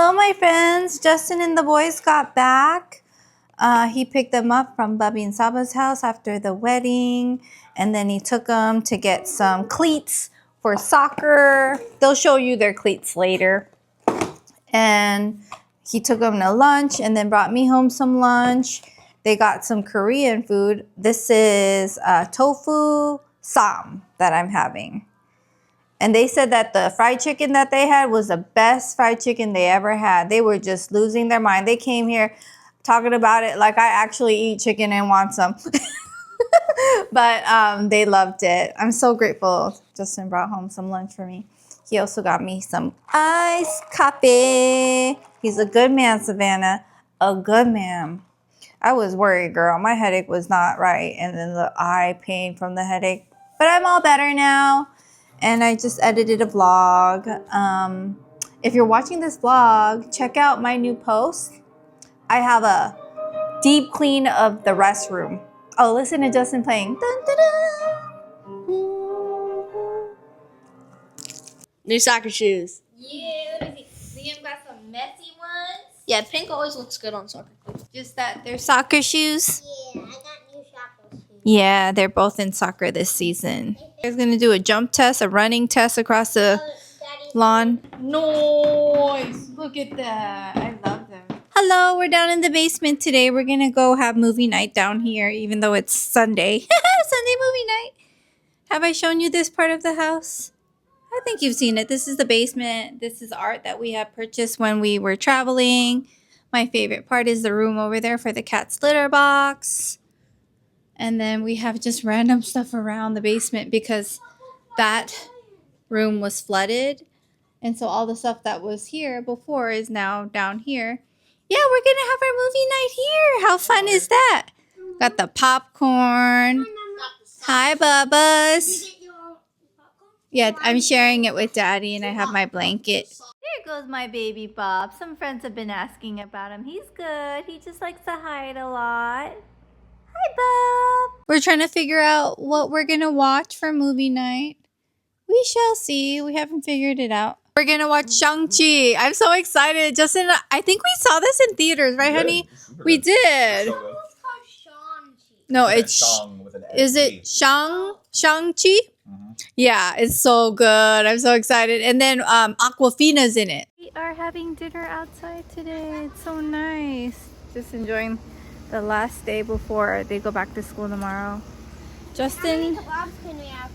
Hello, my friends. Justin and the boys got back. He picked them up from Bubby and Saba's house after the wedding, and then he took them to get some cleats for soccer. They'll show you their cleats later. And he took them to lunch and then brought me home some lunch. They got some Korean food. This is tofu sam that I'm having. And they said that the fried chicken that they had was the best fried chicken they ever had. They were just losing their mind. They came here talking about it like I actually eat chicken and want some. But they loved it. I'm so grateful. Justin brought home some lunch for me. He also got me some iced coffee. He's a good man, Savannah. A good man. I was worried, girl. My headache was not right. And then the eye pain from the headache. But I'm all better now. And I just edited a vlog. If you're watching this vlog, check out my new post. I have a deep clean of the restroom. Oh, listen to Justin playing. Dun, dun, dun. New soccer shoes. Yeah, let me see. Liam got some messy ones. Yeah, pink always looks good on soccer clothes. Just that they're soccer shoes. Yeah, I got new soccer shoes. Yeah, they're both in soccer this season. He's going to do a jump test, a running test across the lawn. Nice. Look at that. I love them. Hello, we're down in the basement today. We're going to go have movie night down here, even though it's Sunday. Sunday movie night. Have I shown you this part of the house? I think you've seen it. This is the basement. This is art that we have purchased when we were traveling. My favorite part is the room over there for the cat's litter box. And then we have just random stuff around the basement because that room was flooded. And so all the stuff that was here before is now down here. Yeah, we're going to have our movie night here. How fun is that? Got the popcorn. Hi, Bubba's. Yeah, I'm sharing it with Daddy and I have my blanket. There goes my baby Bob. Some friends have been asking about him. He's good. He just likes to hide a lot. Hi, Bob. We're trying to figure out what we're going to watch for movie night. We shall see. We haven't figured it out. We're going to watch Shang-Chi. I'm so excited. Justin, I think we saw this in theaters, right, honey? We did. No, it's is it Shang-Chi? Yeah, it's so good. I'm so excited. And then Aquafina's in it. We are having dinner outside today. It's so nice. Just enjoying the last day before they go back to school tomorrow. Justin, How many kebabs can we have?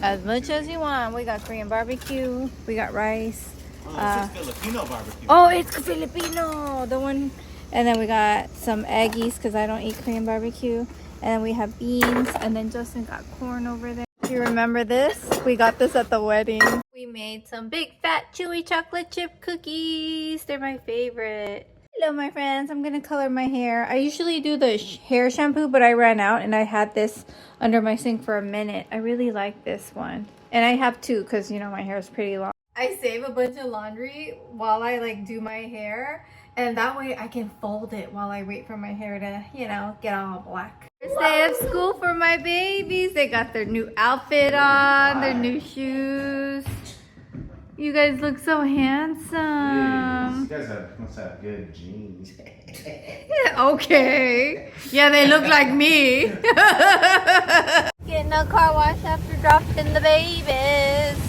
as much as you want. We got Korean barbecue. We got rice. It's Filipino barbecue. Oh, it's Filipino. The one. And then we got some eggies because I don't eat Korean barbecue. And then we have beans. And then Justin got corn over there. Do you remember this? We got this at the wedding. We made some big fat chewy chocolate chip cookies. They're my favorite. Hello, my friends. I'm going to color my hair. I usually do the hair shampoo, but I ran out and I had this under my sink for a minute. I really like this one. And I have two because, you know, my hair is pretty long. I save a bunch of laundry while I like do my hair. And that way I can fold it while I wait for my hair to, you know, get all black. First day of school for my babies. They got their new outfit on, their new shoes. You guys look so handsome. You guys must have good genes. Okay. Yeah, they look like me. Getting a car wash after dropping the babies.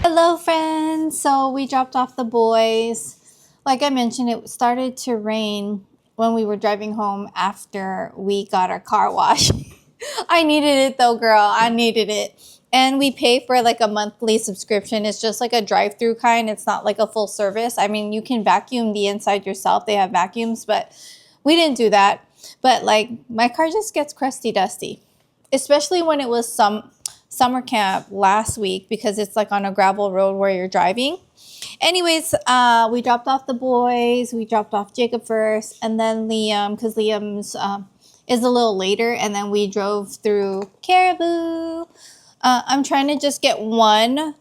Hello, friends. So we dropped off the boys. Like I mentioned, it started to rain when we were driving home after we got our car wash. I needed it though, girl. I needed it. And we pay for like a monthly subscription. It's just like a drive-through kind. It's not like a full service. I mean, you can vacuum the inside yourself. They have vacuums, but we didn't do that. But like my car just gets crusty dusty, especially when it was summer camp last week because it's like on a gravel road where you're driving. Anyways, we dropped off the boys. We dropped off Jacob first and then Liam because Liam's is a little later. And then we drove through Caribou. I'm trying to just get one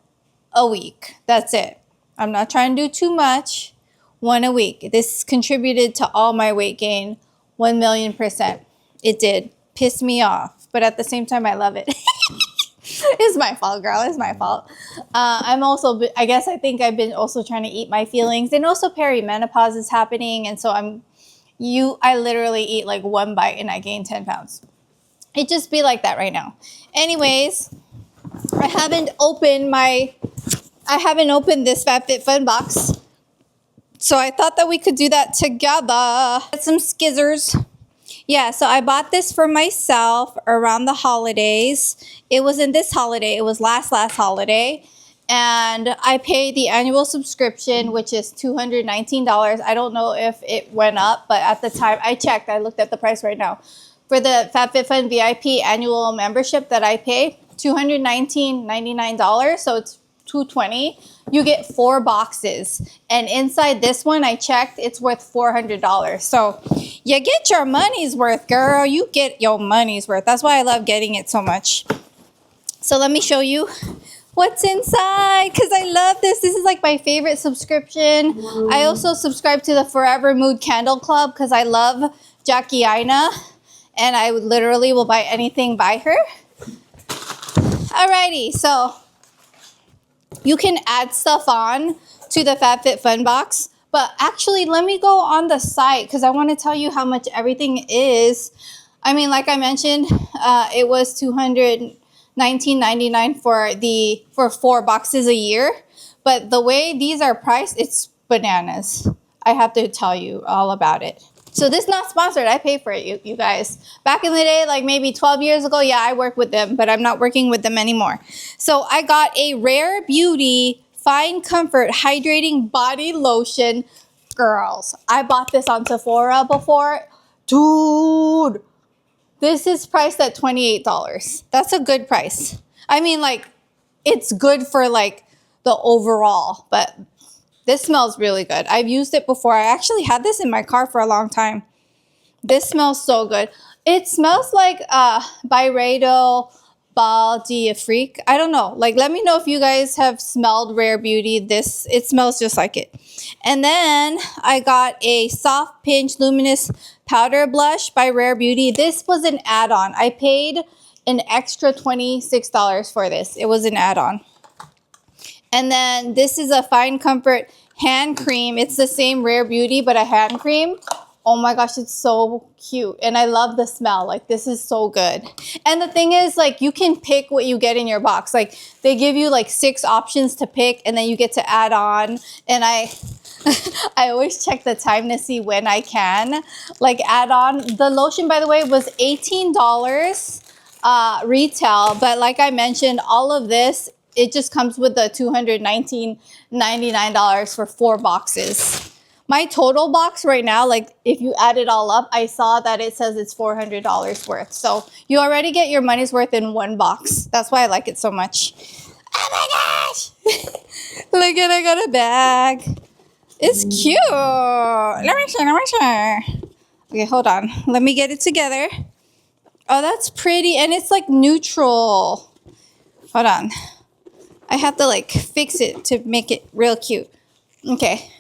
a week. That's it. I'm not trying to do too much. One a week. This contributed to all my weight gain 1,000,000%. It did. Piss me off. But at the same time, I love it. It's my fault, girl. It's my fault. I'm also, I think I've been also trying to eat my feelings, and also perimenopause is happening, and so I literally eat like one bite and I gain 10 pounds. It just be like that right now. Anyways, I haven't opened this FabFitFun box, so I thought that we could do that together. Get some skizzers. Yeah, so I bought this for myself around the holidays. It wasn't this holiday, it was last holiday. And I paid the annual subscription, which is $219. I don't know if it went up, but at the time I checked, I looked at the price right now. For the FabFitFun VIP annual membership that I pay, $219.99, so it's $220. You get 4 boxes, and inside this one I checked, it's worth $400. So you get your money's worth, girl. You get your money's worth. That's why I love getting it so much. So let me show you what's inside, because I love this. This is like my favorite subscription. I also subscribe to the Forever Mood Candle Club because I love Jackie Aina, and I literally will buy anything by her. Alrighty, so you can add stuff on to the FabFitFun box. But actually, let me go on the site because I want to tell you how much everything is. I mean, like I mentioned, it was $219.99 for 4 boxes a year. But the way these are priced, it's bananas. I have to tell you all about it. So this is not sponsored. I pay for it, you guys. Back in the day, like maybe 12 years ago, yeah, I worked with them, but I'm not working with them anymore. So I got a Rare Beauty Fine Comfort Hydrating Body Lotion. Girls, I bought this on Sephora before. Dude, this is priced at $28. That's a good price. I mean, like, it's good for like the overall, but this smells really good. I've used it before. I actually had this in my car for a long time. This smells so good. It smells like Byredo Bal d'Afrique. I don't know. Like, let me know if you guys have smelled Rare Beauty. It smells just like it. And then I got a Soft Pinch Luminous Powder Blush by Rare Beauty. This was an add-on. I paid an extra $26 for this. It was an add-on. And then this is a Fine Comfort hand cream. It's the same Rare Beauty, but a hand cream. Oh my gosh, it's so cute. And I love the smell. Like, this is so good. And the thing is, like, you can pick what you get in your box. Like, they give you like 6 options to pick, and then you get to add on. And I always check the time to see when I can, like, add on. The lotion, by the way, was $18 retail. But like I mentioned, all of this, it just comes with the $219.99 for 4 boxes. My total box right now, like if you add it all up, I saw that it says it's $400 worth. So you already get your money's worth in 1 box. That's why I like it so much. Oh my gosh! Look at, I got a bag. It's cute. Let me show. Okay, hold on. Let me get it together. Oh, that's pretty. And it's like neutral. Hold on. I have to like fix it to make it real cute. Okay.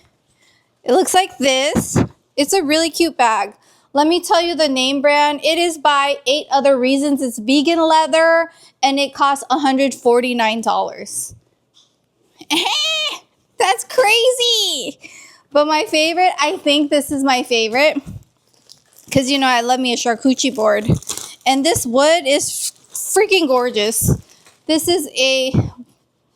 It looks like this. It's a really cute bag. Let me tell you the name brand. It is by 8 Other Reasons. It's vegan leather and it costs $149. That's crazy. But my favorite, I think this is my favorite. Because, you know, I love me a charcuterie board. And this wood is freaking gorgeous. This is a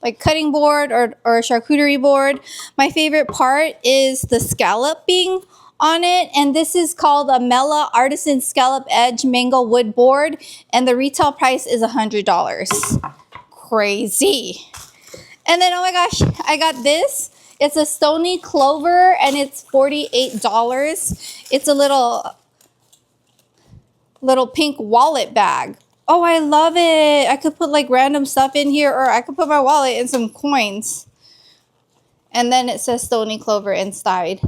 like cutting board or a charcuterie board. My favorite part is the scalloping on it. And this is called a Mela Artisan Scallop Edge Mango Wood Board. And the retail price is $100. Crazy. And then, oh my gosh, I got this. It's a Stony Clover and it's $48. It's a little pink wallet bag. Oh, I love it. I could put like random stuff in here, or I could put my wallet and some coins. And then it says Stony Clover inside.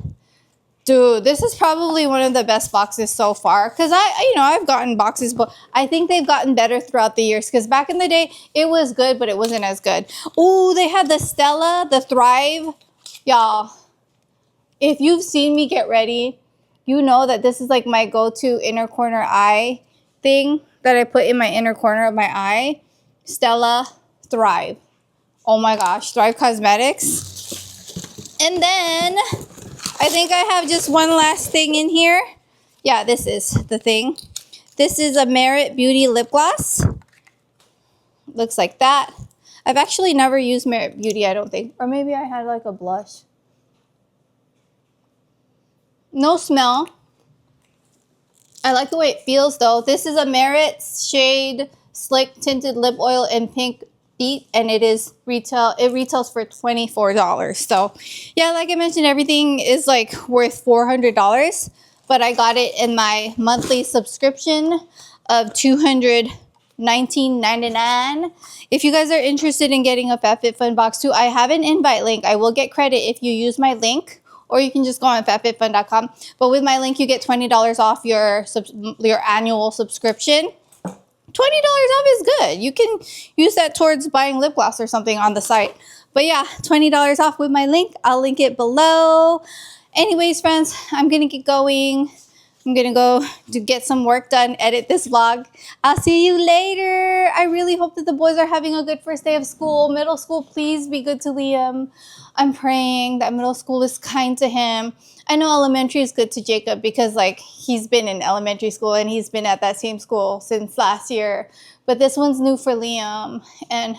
Dude, this is probably one of the best boxes so far. Because I've gotten boxes, but I think they've gotten better throughout the years. Because back in the day, it was good, but it wasn't as good. Oh, they had the Stella, the Thrive. Y'all, if you've seen me get ready, you know that this is like my go-to inner corner eye thing that I put in my inner corner of my eye. Stella, Thrive. Oh my gosh, Thrive Cosmetics. And then I think I have just one last thing in here. Yeah, this is the thing. This is a Merit Beauty lip gloss. Looks like that. I've actually never used Merit Beauty, I don't think. Or maybe I had like a blush. No smell. I like the way it feels though. This is a Merit shade Slick Tinted Lip Oil in Pink Beat, and it retails for $24. So yeah, like I mentioned, everything is like worth $400, but I got it in my monthly subscription of $219.99. If you guys are interested in getting a FabFitFun box too, I have an invite link. I will get credit if you use my link, or you can just go on FabFitFun.com. But with my link, you get $20 off your annual subscription. $20 off is good. You can use that towards buying lip gloss or something on the site. But yeah, $20 off with my link. I'll link it below. Anyways, friends, I'm going to get going. I'm going to go to get some work done, edit this vlog. I'll see you later. I really hope that the boys are having a good first day of school. Middle school, please be good to Liam. I'm praying that middle school is kind to him. I know elementary is good to Jacob because like he's been in elementary school and he's been at that same school since last year. But this one's new for Liam, and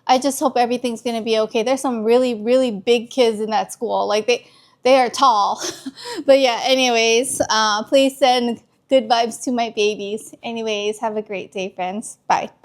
I just hope everything's going to be okay. There's some really, really big kids in that school. Like they are tall. But yeah, anyways, please send good vibes to my babies. Anyways, have a great day, friends. Bye.